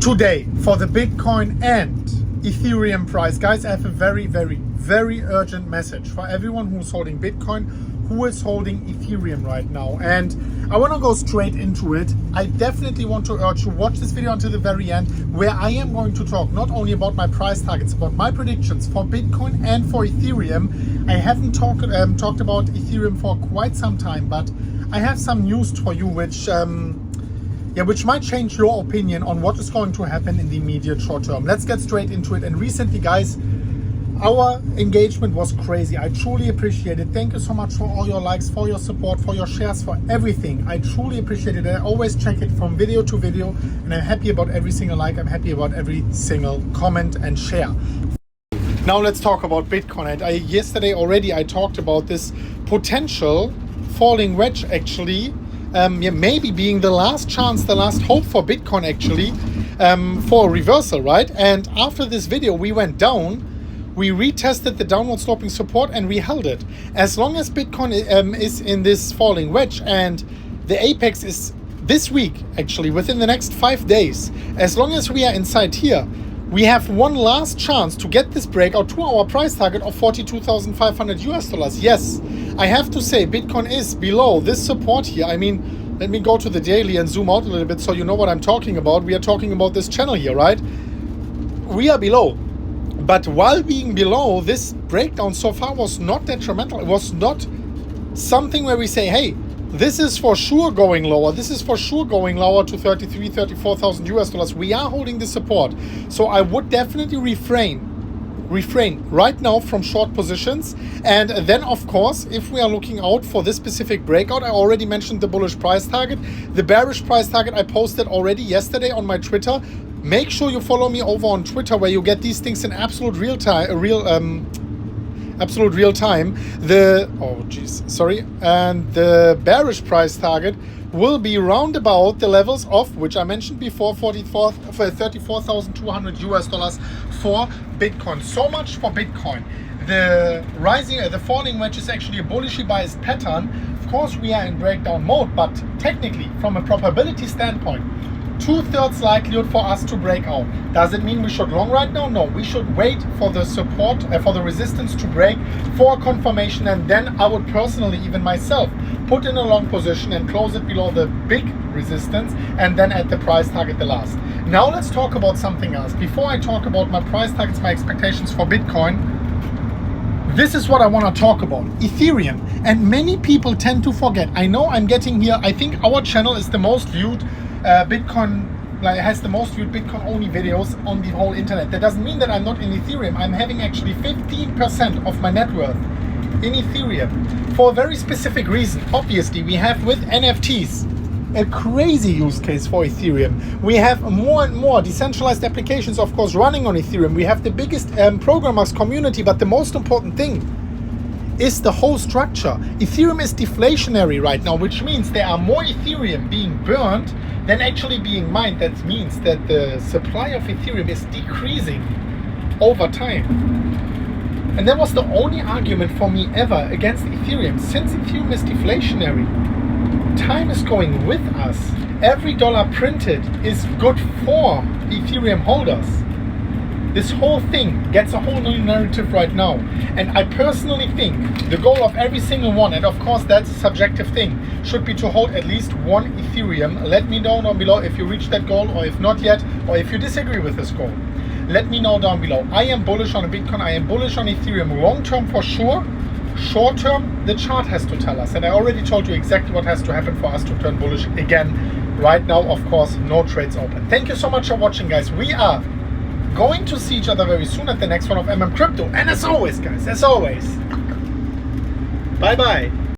Today for the Bitcoin and Ethereum price. Guys, I have a very urgent message for everyone who's holding Bitcoin, who is holding Ethereum right now. And I want to go straight into it. I definitely want to urge you, watch this video until the very end, where I am going to talk not only about my price targets, about my predictions for Bitcoin and for Ethereum. I haven't talked about Ethereum for quite some time, but I have some news for you which might change your opinion on what is going to happen in the immediate short term. Let's get straight into it. And recently, guys, our engagement was crazy. I truly appreciate it. Thank you so much for all your likes, for your support, for your shares, for everything. I truly appreciate it. I always check it from video to video, and I'm happy about every single like. I'm happy about every single comment and share. Now let's talk about Bitcoin. And yesterday already I talked about this potential falling wedge actually. Maybe being the last chance, the last hope for Bitcoin actually, for a reversal, right? And after this video, we went down, we retested the downward sloping support and we held it. As long as Bitcoin is in this falling wedge and the apex is this week, actually, within the next 5 days, as long as we are inside here, we have one last chance to get this breakout to our price target of $42,500. Yes, I have to say Bitcoin is below this support here. I mean, let me go to the daily and zoom out a little bit so you know what I'm talking about. We are talking about this channel here, right? We are below. But while being below, this breakdown so far was not detrimental. It was not something where we say, hey, this is for sure going lower. This is for sure going lower to $34,000. We are holding the support. So I would definitely refrain right now from short positions. And then, of course, if we are looking out for this specific breakout, I already mentioned the bullish price target. The bearish price target I posted already yesterday on my Twitter. Make sure you follow me over on Twitter, where you get these things in absolute real time. And the bearish price target will be roundabout the levels of which I mentioned before, $34,200 for Bitcoin. So much for Bitcoin. The falling wedge is actually a bullishly biased pattern. Of course, we are in breakdown mode, but technically, from a probability standpoint, 2/3 likelihood for us to break out. Does it mean we should long right now? No, we should wait for the support, for the resistance to break, for confirmation, and then I would personally, even myself, put in a long position and close it below the big resistance, and then at the price target the last. Now let's talk about something else. Before I talk about my price targets, my expectations for Bitcoin, this is what I want to talk about, Ethereum. And many people tend to forget. I know I'm getting here, I think our channel is the most viewed has the most viewed Bitcoin only videos on the whole internet. That doesn't mean that I'm not in Ethereum. I'm having actually 15% of my net worth in Ethereum for a very specific reason. Obviously, we have with NFTs a crazy use case for Ethereum. We have more and more decentralized applications, of course, running on Ethereum. We have the biggest programmers community, but the most important thing is the whole structure. Ethereum is deflationary right now, which means there are more Ethereum being burned than actually being mined. That means that the supply of Ethereum is decreasing over time. And that was the only argument for me ever against Ethereum. Since Ethereum is deflationary, time is going with us. Every dollar printed is good for Ethereum holders. This whole thing gets a whole new narrative right now. And I personally think the goal of every single one, and of course that's a subjective thing, should be to hold at least one Ethereum. Let me know down below if you reached that goal, or if not yet, or if you disagree with this goal. Let me know down below. I am bullish on Bitcoin, I am bullish on Ethereum long term for sure. Short term, the chart has to tell us. And I already told you exactly what has to happen for us to turn bullish again. Right now, of course, no trades open. Thank you so much for watching, guys. We are going to see each other very soon at the next one of MMCrypto. And as always, guys, bye bye.